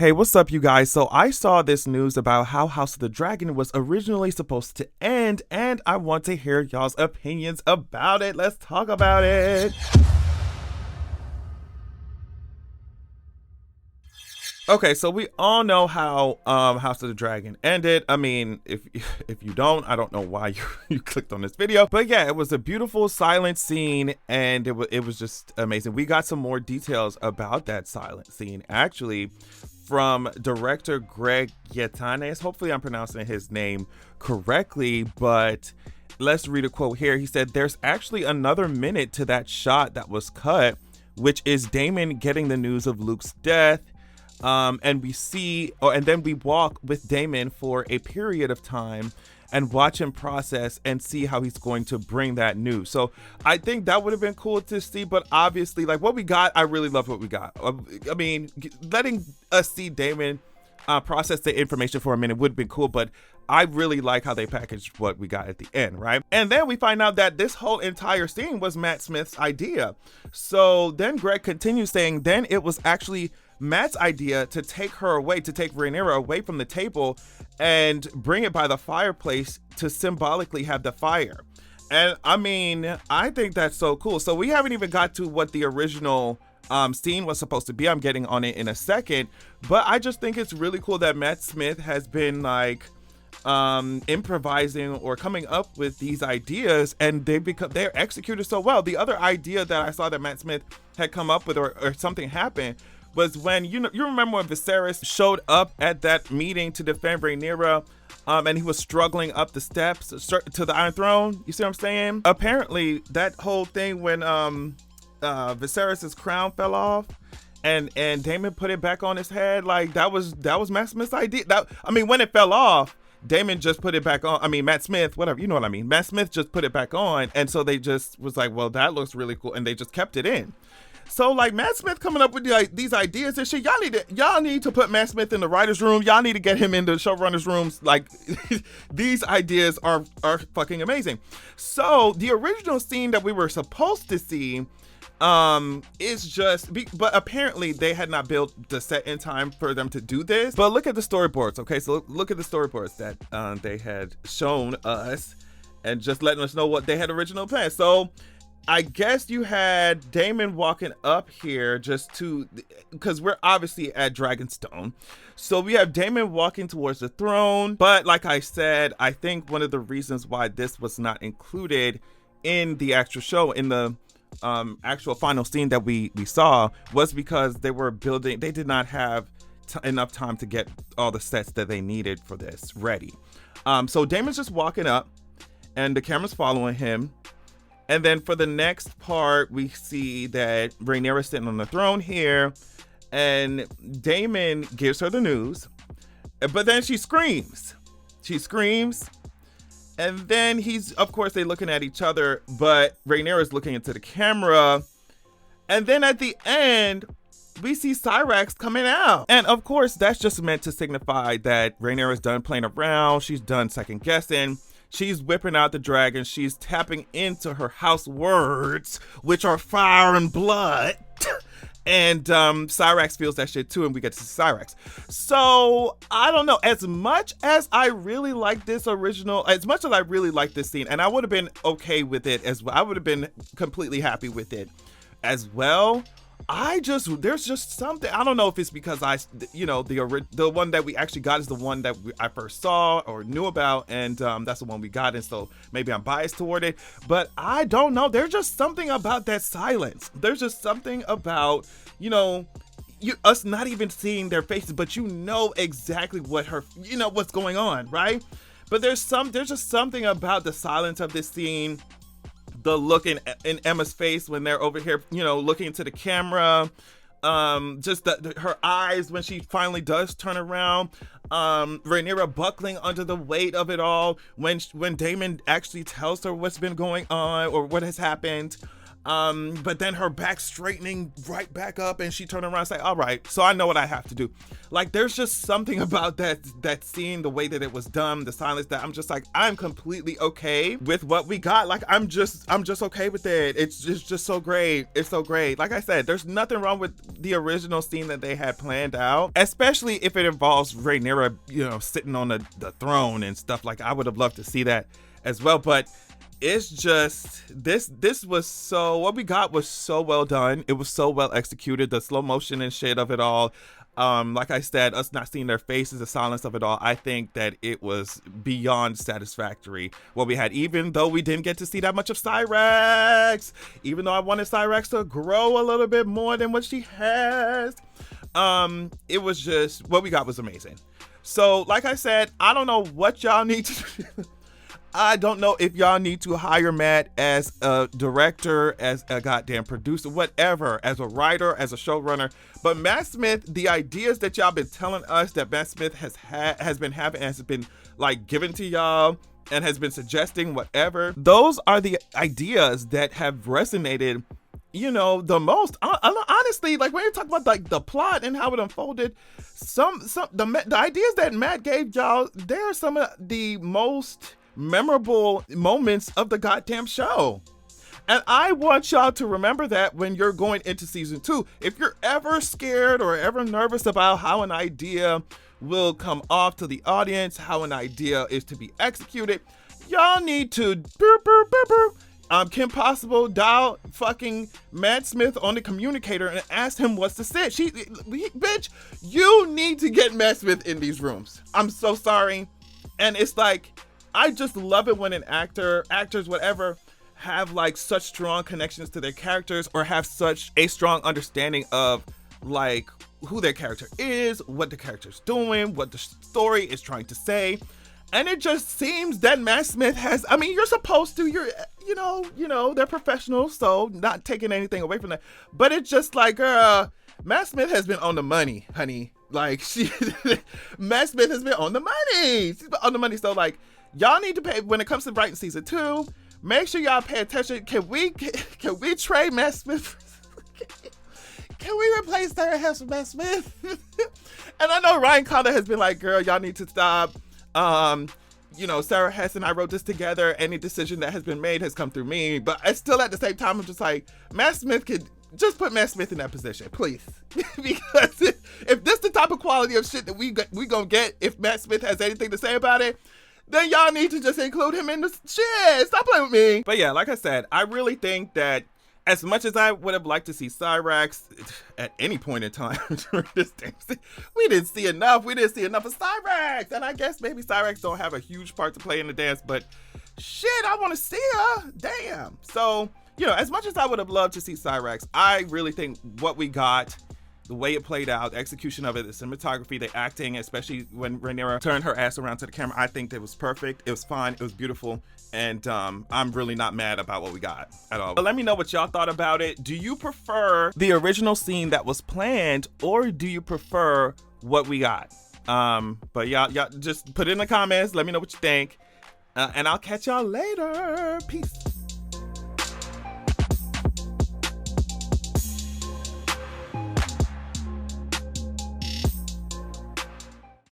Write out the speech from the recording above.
Hey, what's up, you guys? So I saw this news about how House of the Dragon was originally supposed to end, and I want to hear y'all's opinions about it. Let's talk about it. Okay, so we all know how House of the Dragon ended. I mean, if if you don't, I don't know why you clicked on this video. But yeah, it was a beautiful silent scene, and it was just amazing. We got some more details about that silent scene actually from director Greg Yetanes. Hopefully I'm pronouncing his name correctly, but let's read a quote here. He said, "There's actually another minute to that shot that was cut, which is Daemon getting the news of Luke's death. And we see, and then we walk with Daemon for a period of time and watch him process and see how he's going to bring that news." So I think that would have been cool to see, but obviously, like, what we got, I really love what we got. I mean, letting us see Daemon process the information for a minute would have been cool, but I really like how they packaged what we got at the end, right? And then we find out that this whole entire scene was Matt Smith's idea. So then Greg continues saying, then it was actually Matt's idea to take her away, to take Rhaenyra away from the table and bring it by the fireplace to symbolically have the fire. And I mean, I think that's so cool. So we haven't even got to what the original scene was supposed to be. I'm getting on it in a second, but I just think it's really cool that Matt Smith has been like improvising or coming up with these ideas, and they're executed so well. The other idea that I saw that Matt Smith had come up with, or something happened, was when you remember when Viserys showed up at that meeting to defend Rhaenyra, and he was struggling up the steps to the Iron Throne. You see what I'm saying? Apparently, that whole thing when Viserys's crown fell off, and Daemon put it back on his head, like that was Matt Smith's idea. When it fell off, Daemon just put it back on. I mean, Matt Smith, whatever, you know what I mean. Matt Smith just put it back on, and so they just was like, well, that looks really cool, and they just kept it in. So like Matt Smith coming up with these ideas and shit, y'all need to put Matt Smith in the writer's room. Y'all need to get him in the showrunner's rooms. Like these ideas are fucking amazing. So the original scene that we were supposed to see is just, but apparently they had not built the set in time for them to do this. But look at the storyboards, okay? So look at the storyboards that they had shown us and just letting us know what they had originally planned. So I guess you had Daemon walking up here because we're obviously at Dragonstone. So we have Daemon walking towards the throne. But like I said, I think one of the reasons why this was not included in the actual show, in the actual final scene that we saw, was because they did not have enough time to get all the sets that they needed for this ready. So Daemon's just walking up and the camera's following him. And then for the next part, we see that Rhaenyra's sitting on the throne here, and Daemon gives her the news, but then she screams. And then of course, they're looking at each other, but Rhaenyra's looking into the camera. And then at the end, we see Syrax coming out. And of course, that's just meant to signify that Rhaenyra's done playing around. She's done second guessing. She's whipping out the dragon. She's tapping into her house words, which are fire and blood. And Syrax feels that shit too, and we get to see Syrax. So I don't know. As much as I really like this scene, and I would have been okay with it as well. I would have been completely happy with it as well. There's just something, I don't know if it's because the one that we actually got is the one that I first saw or knew about, and that's the one we got, and so maybe I'm biased toward it, but I don't know. There's just something about that silence. There's just something about, us not even seeing their faces, but exactly what's going on, right? But there's just something about the silence of this scene. The look in Emma's face when they're over here, looking into the camera, just her eyes when she finally does turn around, Rhaenyra buckling under the weight of it all, when Daemon actually tells her what's been going on or what has happened. But then her back straightening right back up, and she turned around and said, all right, so I know what I have to do. Like, there's just something about that scene, the way that it was done, the silence, that I'm just like, I'm completely okay with what we got. Like, I'm just okay with it. It's just so great. It's so great. Like I said, there's nothing wrong with the original scene that they had planned out, especially if it involves Rhaenyra, you know, sitting on the throne and stuff. Like, I would have loved to see that as well, but it's just this was so, what we got was so well done. It was so well executed, the slow motion and shit of it all. Like I said, us not seeing their faces, the silence of it all, I think that it was beyond satisfactory what we had, even though we didn't get to see that much of Cyrex, even though I wanted Cyrex to grow a little bit more than what she has. It was just, what we got was amazing. So like I said, I don't know what y'all need to do. I don't know if y'all need to hire Matt as a director, as a goddamn producer, whatever, as a writer, as a showrunner. But Matt Smith, the ideas that y'all been telling us that Matt Smith has been having, has been like given to y'all and has been suggesting, whatever, those are the ideas that have resonated, you know, the most. Honestly, like when you're talking about like the plot and how it unfolded, the ideas that Matt gave y'all, they're some of the most memorable moments of the goddamn show. And I want y'all to remember that when you're going into season 2. If you're ever scared or ever nervous about how an idea will come off to the audience, how an idea is to be executed, y'all need to Kim Possible dial fucking Matt Smith on the communicator and ask him what's the sit. Bitch, you need to get Matt Smith in these rooms. I'm so sorry. And it's like, I just love it when an actors, whatever, have like such strong connections to their characters or have such a strong understanding of like who their character is, what the character's doing, what the story is trying to say. And it just seems that Matt Smith has, I mean, you're supposed to, you know, they're professionals, so not taking anything away from that. But it's just like, Matt Smith has been on the money, honey. Like, Matt Smith has been on the money. She's been on the money. So like, y'all need to pay, when it comes to writing season 2, make sure y'all pay attention. Can we trade Matt Smith? Can we replace Sarah Hess with Matt Smith? And I know Ryan Cotter has been like, girl, y'all need to stop. You know, Sarah Hess and I wrote this together. Any decision that has been made has come through me. But I still, at the same time, I'm just like, Matt Smith could just put Matt Smith in that position, please. Because if this the type of quality of shit that we gonna get, if Matt Smith has anything to say about it, then y'all need to just include him in the shit. Stop playing with me. But yeah, like I said, I really think that as much as I would have liked to see Cyrex at any point in time during this thing, we didn't see enough. We didn't see enough of Cyrex. And I guess maybe Cyrex don't have a huge part to play in the dance, but shit, I want to see her. Damn. So, you know, as much as I would have loved to see Cyrex, I really think what we got, the way it played out, the execution of it, the cinematography, the acting, especially when Rhaenyra turned her ass around to the camera, I think that was perfect. It was fine. It was beautiful. And I'm really not mad about what we got at all. But let me know what y'all thought about it. Do you prefer the original scene that was planned, or do you prefer what we got? But y'all just put it in the comments. Let me know what you think. And I'll catch y'all later. Peace.